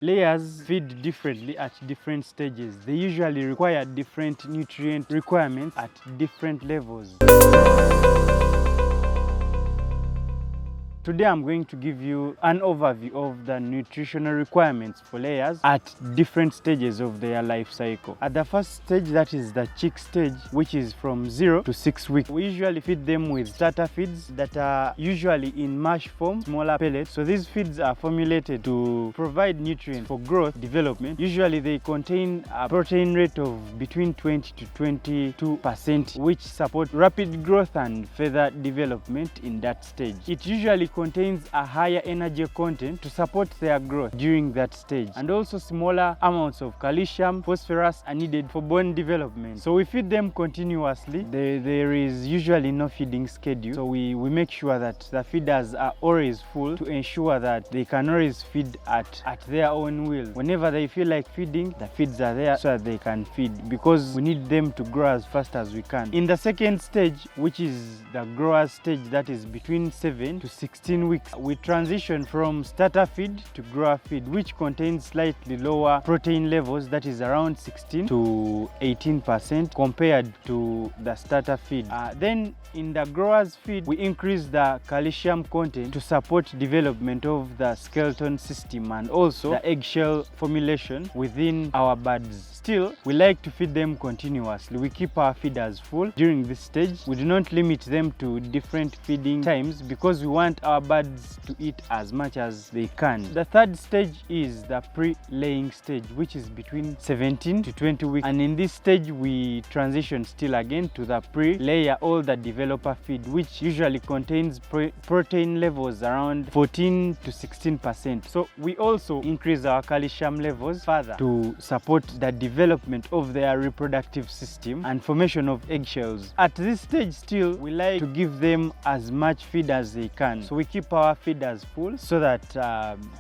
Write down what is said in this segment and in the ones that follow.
Layers feed differently at different stages. They usually require different nutrient requirements at different levels. Today I'm going to give you an overview of the nutritional requirements for layers at different stages of their life cycle. At the first stage, that is the chick stage, which is from 0 to 6 weeks. We usually feed them with starter feeds that are usually in mash form, smaller pellets. So these feeds are formulated to provide nutrients for growth development. Usually they contain a protein rate of between 20 to 22%, which support rapid growth and further development in that stage. It usually contains a higher energy content to support their growth during that stage, and also smaller amounts of calcium, phosphorus are needed for bone development. So we feed them continuously. There is usually no feeding schedule, so we make sure that the feeders are always full to ensure that they can always feed at their own will. Whenever they feel like feeding, the feeds are there so that they can feed, because we need them to grow as fast as we can. In the second stage, which is the growers stage, that is between 7 to 16 weeks, we transition from starter feed to grower feed, which contains slightly lower protein levels, that is around 16 to 18% compared to the starter feed. Then in the growers feed, we increase the calcium content to support development of the skeleton system and also the eggshell formulation within our birds. Still, we like to feed them continuously. We keep our feeders full during this stage. We do not limit them to different feeding times because we want our birds to eat as much as they can. The third stage is the pre-laying stage, which is between 17 to 20 weeks. And in this stage, we transition still again to the pre-layer or the developer feed, which usually contains protein levels around 14 to 16%. So we also increase our calcium levels further to support the development of their reproductive system and formation of eggshells. At this stage still, we like to give them as much feed as they can. So we keep our feeders full so that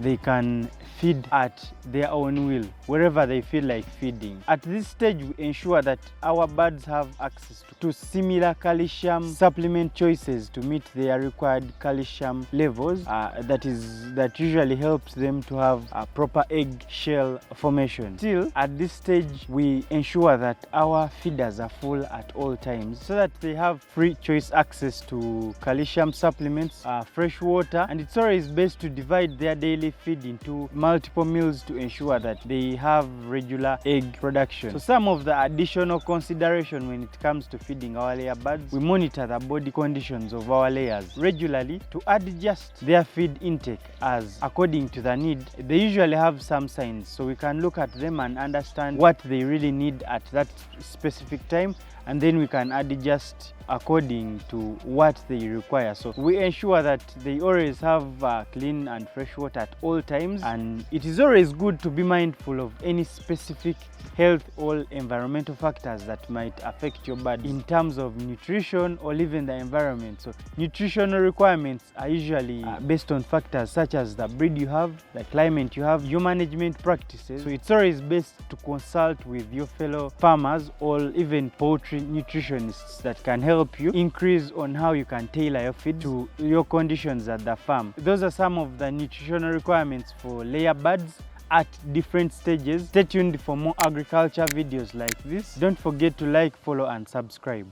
they can feed at their own will, wherever they feel like feeding. At this stage, we ensure that our birds have access to similar calcium supplement choices to meet their required calcium levels. That usually helps them to have a proper eggshell formation. Still, at this stage, we ensure that our feeders are full at all times so that they have free choice access to calcium supplements, fresh water, and it's always best to divide their daily feed into multiple meals to ensure that they have regular egg production. So some of the additional consideration when it comes to feeding our layer birds, we monitor the body conditions of our layers regularly to adjust their feed intake as according to the need. They usually have some signs, so we can look at them and understand what they really need at that specific time, and then we can adjust according to what they require. So we ensure that they always have clean and fresh water at all times, and it is always good to be mindful of any specific health or environmental factors that might affect your bird in terms of nutrition or even the environment. So nutritional requirements are usually based on factors such as the breed you have, the climate you have, your management practices. So it's always best to consult with your fellow farmers or even poultry nutritionists that can help you increase on how you can tailor your feed to your conditions at the farm. Those are some of the nutritional requirements for layer birds at different stages. Stay tuned for more agriculture videos like this. Don't forget to like, follow, and subscribe.